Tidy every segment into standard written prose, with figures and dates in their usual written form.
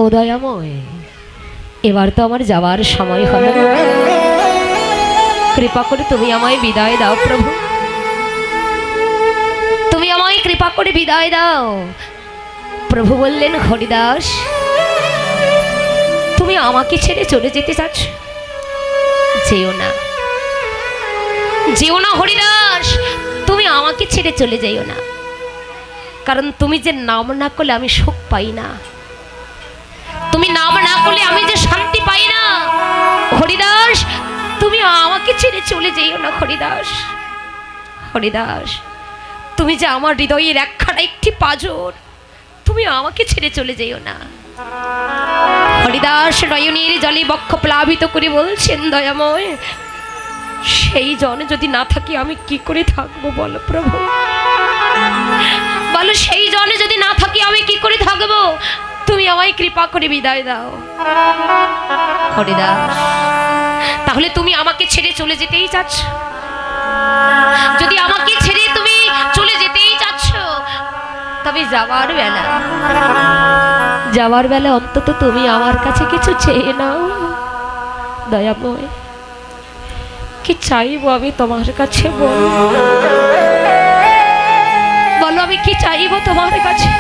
ও দয়াময়, এবার তো আমার যাওয়ার সময় হলো, কৃপা করে তুমি আমায় বিদায় দাও প্রভু, তুমি আমায় কৃপা করে বিদায় দাও। প্রভু বললেন, হরিদাস তুমি আমাকে ছেড়ে চলে যেতে চাচ্ছ? যেও না, যেও না হরিদাস, তুমি আমাকে ছেড়ে চলে যাইও না, কারণ তুমি যে নাম না করলে আমি সুখ পাই না, তুমি নাম না করলে আমি যে শান্তি পাই না। হরিদাস তুমি আমাকে ছেড়ে চলে যেও না হরিদাস। হরিদাস তুমি যে আমার হৃদয়ের একখানা একটি পাঁজর, তুমি আমাকে ছেড়ে চলে যেও না। হরিদাস নয়নের জলে বক্ষ প্লাবিত করে বলছেন, দয়াময় সেই জন যদি না থাকি আমি কি করে থাকবো বলো প্রভু, বলো সেই জনে যদি না থাকি আমি কি করে থাকবো, তুমি আমায় কৃপা করে বিদায় দাও। হরিদাস তাহলে তুমি আমাকে ছেড়ে চলে যেতেই চাচ্ছ? যদি আমাকে ছেড়ে তুমি চলে যেতেই চাচ্ছ, তবে যাওয়ার বেলা অন্তত তুমি আমার কাছে কিছু চেয়ে নাও। দয়াময় কি চাইবো আমি তোমার কাছে, বলো আমি কি চাইবো তোমার কাছে?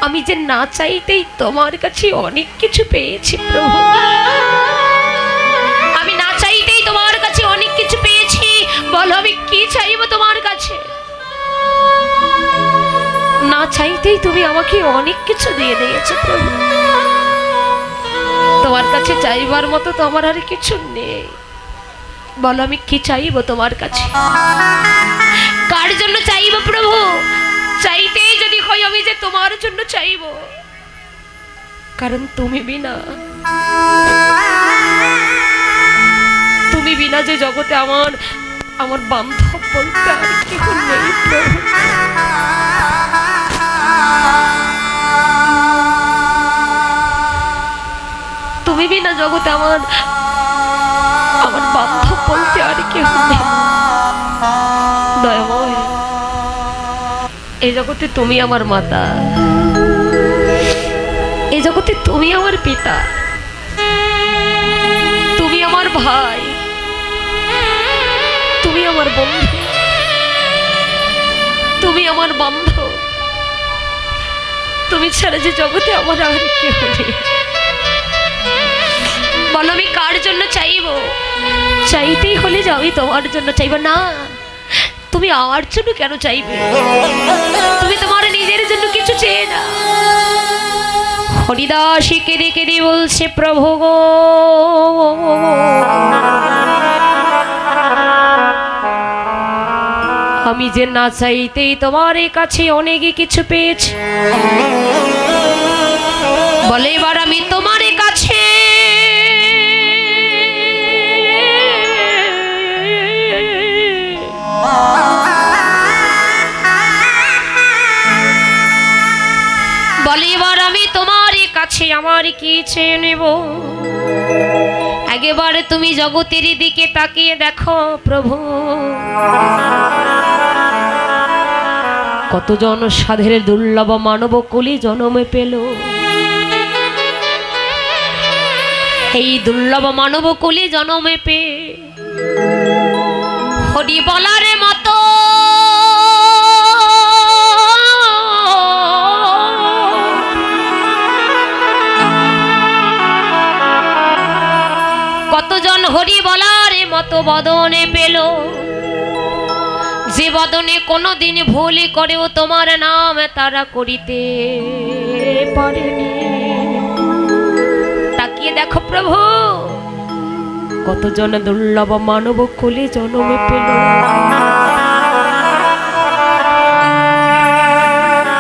আমি যে না চাইতেই তোমার কাছে অনেক কিছু পেয়েছি প্রভু, আমি না চাইতেই তোমার কাছে অনেক কিছু পেয়েছি, বলো আমি কি চাইবো তোমার কাছে? না চাইতেই তুমি আমাকে অনেক কিছু দিয়ে দিয়েছো প্রভু, তোমার কাছে চাইবার মতো তো আমার আর কিছু নেই, বলো আমি কি চাইবো তোমার কাছে? কার জন্য চাইবো প্রভু? চাইতেই যদি হয় আমি যে তোমার জন্য চাইবো, কারণ তুমি বিনা যে জগতে আমার বান্ধব বলতে আর কেউ নেই প্রভু। তুমি বিনা জগতে আমার বান্ধব বলতে আর কেউ নেই। দয়াময় এই জগতে তুমি আমার মাতা, এই জগতে তুমি আমার পিতা, তুমি আমার ভাই, তুমি আমার বন্ধু, তুমি আমার বান্ধব, তুমি ছাড়া যে জগতে আমার আর কেউ নেই। বলো আমি কার জন্য চাইবো? চাইতেই হলে যে আমি তোমার জন্য চাইবো না, তুমি আমার জন্য কেন চাইবে? তুমি তোমার নিজের জন্য কিছু চেয়ে না। হরিদাস কেঁদে কেঁদে বলছে, প্রভু গো আমি যে না চাইতেই তোমার কাছে অনেক কিছু পেয়েছি, বলে এবার আমি তোমার কাছে এবার আমি তোমার কাছে আমার কি চেয়ে নেব? একেবারে তুমি জগতের দিকে তাকিয়ে দেখো প্রভু, কতজন সাধের দুর্লভ মানব কলি জন্মে পেল। এই দুর্লভ মানব কলি জন্মে পে হরি বলার মতো কতজন হরি বলার মতো বদনে পেল, যে বদনে কোনোদিন ভুল করেও তোমার নাম তারা করিতে পারেনি। তাকিয়ে দেখো প্রভু, কতজন দুর্লভ মানব কুলে জন্মে পেল,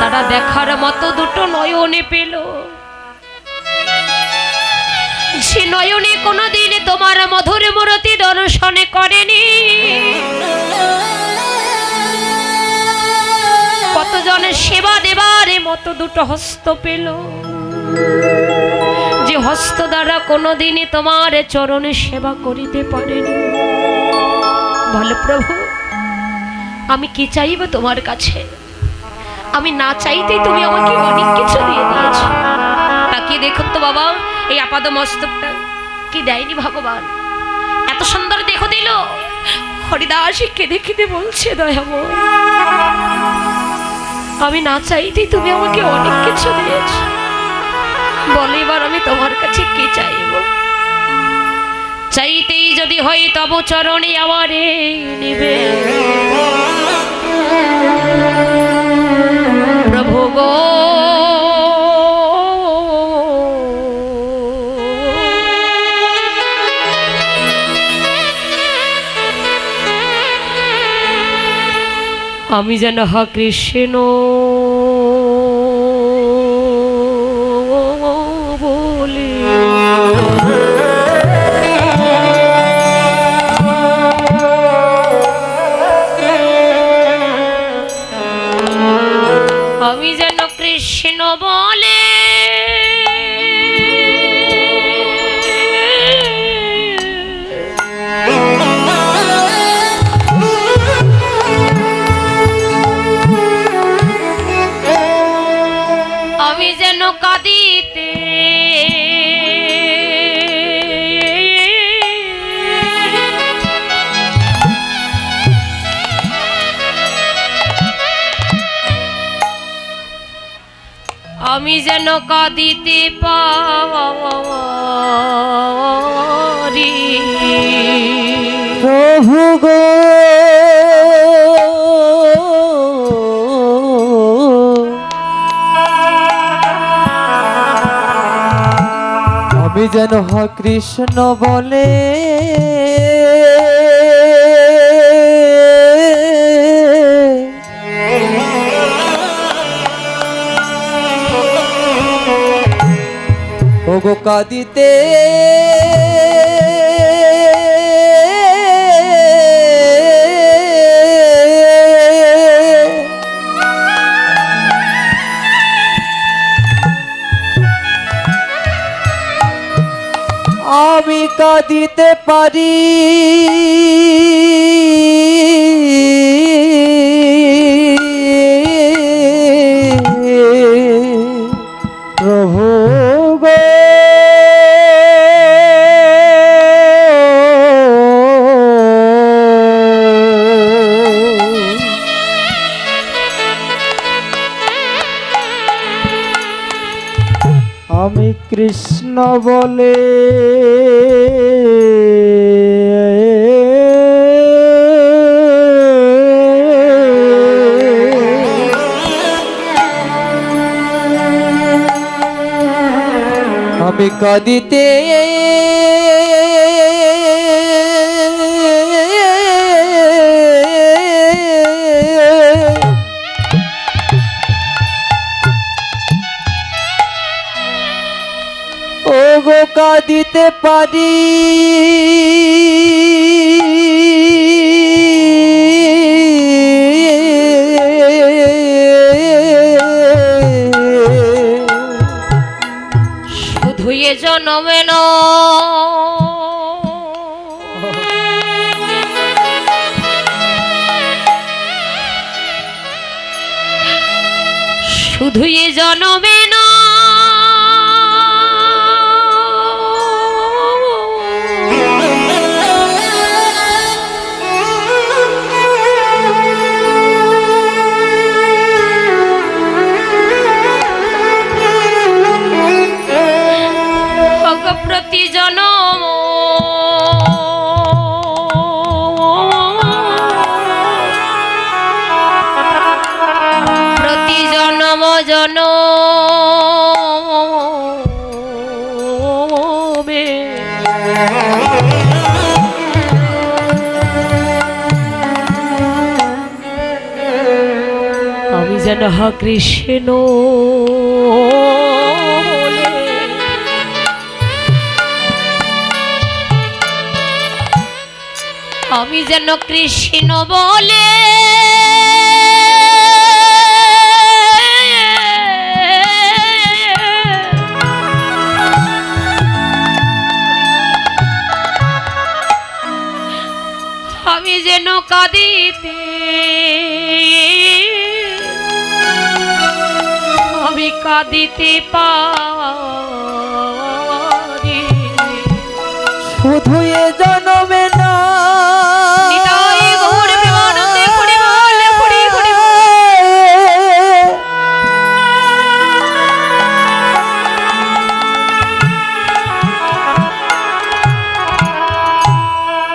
তারা দেখার মতো দুটো নয়নে পেল, সে নয়নে কোনোদিন তোমার মধুর মূরতি দর্শনে করেনি। কতজনের সেবা দেবার মতো দুটো হস্ত পেল, যে হস্ত দ্বারা কোনোদিনই তোমার চরণে সেবা করিতে পারেনি। বলো প্রভু আমি কি চাইব তোমার কাছে? আমি না চাইতেই তুমি আমাকে অনেক কিছু দিয়ে দিয়েছো। দেখুন তো বাবা, এই আপাদ মস্তকটা কি দেয়নি ভগবান, এত সুন্দর দেহ দিল। হরিদাস কেঁদে কেঁদে বলছে, দয়াময় আমি না চাইতেই তুমি আমাকে অনেক কিছু দিয়েছ, বলে এবার আমি তোমার কাছে কি চাইব? চাইতেই যদি হয় তব চরণে আমারে নিবে প্রভু গো। আমি যেন হ কৃষ্ণ বলে আমি যেন কৃষ্ণ বলে আমি যেন কাঁদিতে আমি যেন কাঁদিতে পারি প্রভু গো। আমি যেন হ কৃষ্ণ বলে ওগো কাঁদিতে আমি কাঁদিতে পারি প্রভু গো। আমি কৃষ্ণ বলে আমি কাঁদিতে ওগো কাঁদিতে পারি শুধু এ জনমে ন শুধু এ জনমে ন প্রতি জনম প্রতি জনম জনমে আমি যেন হ কৃষ্ণ আমি যেন কৃষ্ণ বলে আমি যেন কাঁদিতে আমি কাঁদিতে পারি শুধু এ জনমে না নিতাই গৌর প্রেমানন্দে হরি বল হরি হরি বল।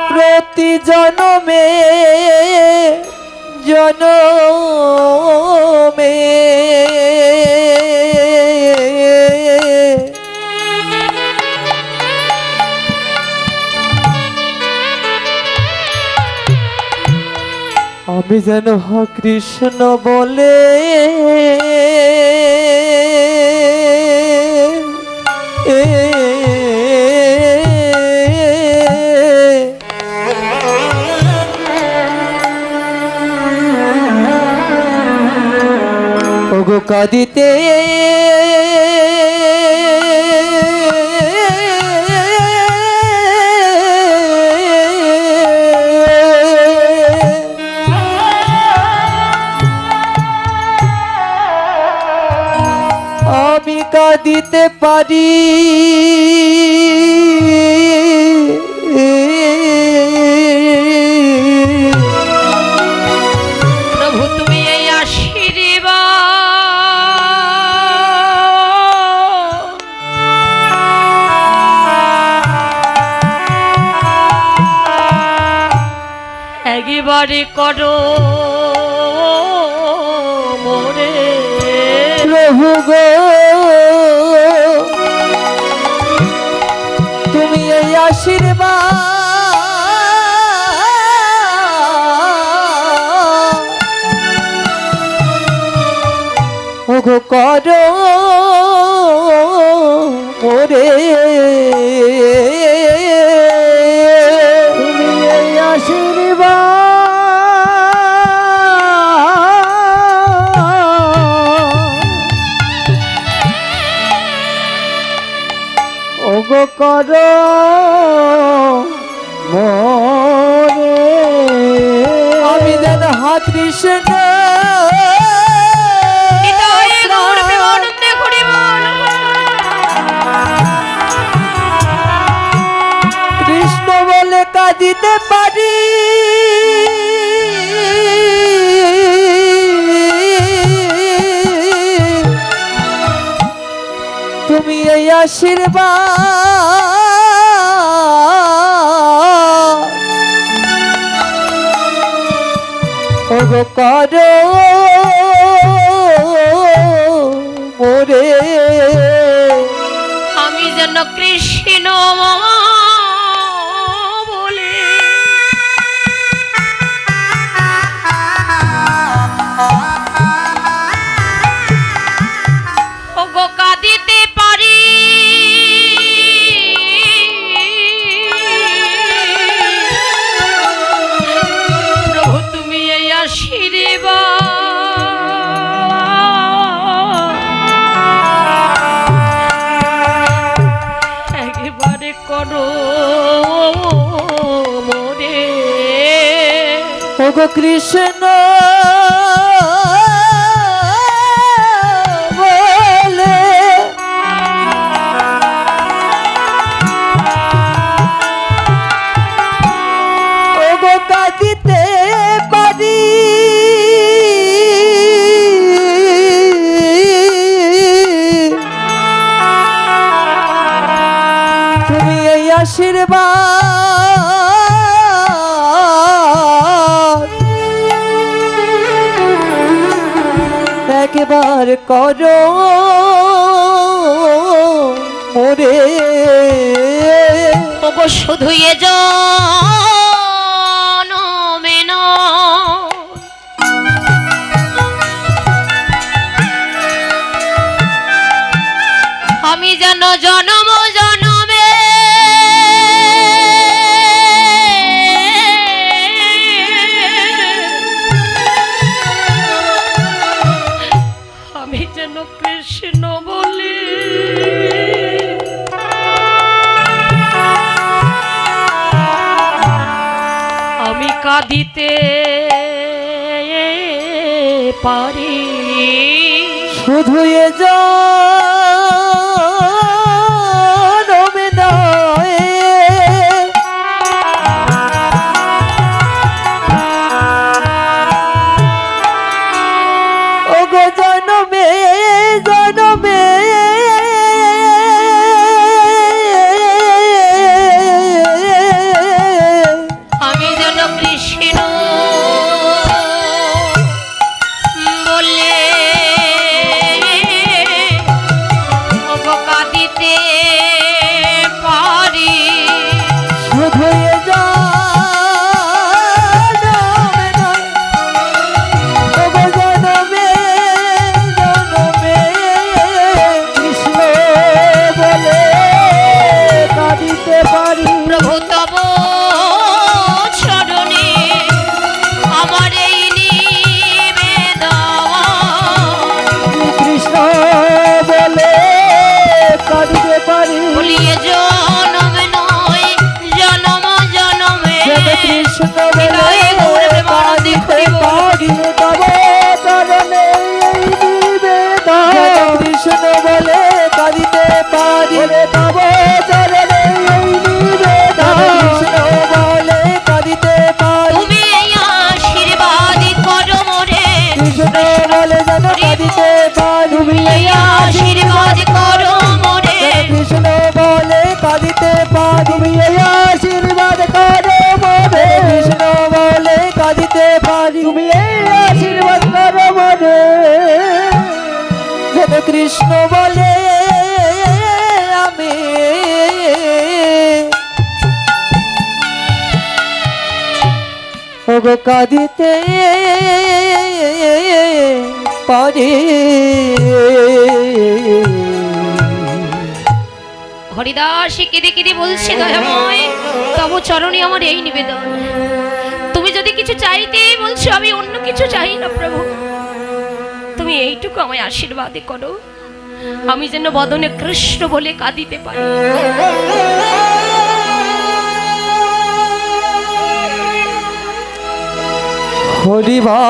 প্রতি জনমে জনমে আমি যেন কৃষ্ণ বলে ওগো কাঁদিতে আমি কাঁদিতে পারি প্রভু তুমি এই আশীর্বাদ একবারে করো মোরে প্রভু গো তুমি এই আশীর্বাদ ওগো করো মোরে তুমি এই আশীর্বাদ ওগো করো মোরে আমি যেন কৃষ্ণ নিতাই গৌর প্রেমানন্দে হরি বল। কৃষ্ণ বলে কাঁদিতে পারি তুমি এই আশীর্বাদ ওগো করো মোরে আমি যেন কৃষ্ণ বলে ওগো কাঁদিতে পারি প্রভু তুমি এই আশীর্বাদ একবারে করো মোরে ওগো কৃষ্ণ বলে ওগো কাঁদিতে পারি তুমি এই আশীর্বাদ একবার করো মোরে ওগো শুধু এ জনমে নয়, আমি যেন জনম জনমে আমি যেন কৃষ্ণ বলি আমি কাঁদিতে পারি শুধু এ জনমে নয় তব চরণে আমার এই নিবেদন। কৃষ্ণ বলে কাঁদিতে পারি বলিয়ে জনম নয় জনম জনমে যেন কৃষ্ণ বলে হৃদয়ে মোর প্রেমানন্দে কাঁদিতে পারি তব চরণে এই নিবেদন। যেন কৃষ্ণ বলে কাঁদিতে পারি তব চরণে এই নিবেদন। কৃষ্ণ বলে কাঁদিতে পারি তুমি এই আশীর্বাদ করো মোরে কৃষ্ণ বলে যেন কাঁদিতে পারি তুমি এই আশীর্বাদ করো মোরে কৃষ্ণ বলে কাঁদিতে পারি তুমি এই আশীর্বাদ করো মোরে কৃষ্ণ বলে কাঁদিতে পারি তুমি এই আশীর্বাদ করো মোরে যেন কৃষ্ণ বলে আমি ওগো কাঁদিতে পারি। হরিদাস কেঁদে কেঁদে বলছে দয়াময় তব চরণে আমার এই নিবেদন। তুমি যদি কিছু চাইতে বলছো আমি অন্য কিছু চাই না প্রভু, তুমি এইটুকু আমায় আশীর্বাদ করো আমি যেন বদনে কৃষ্ণ বলে কাঁদিতে পারি। হরিবা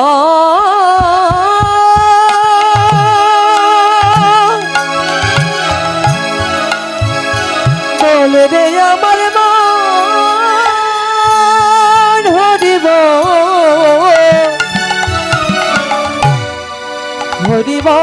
বলে রে আমার মান হরিব হরিবা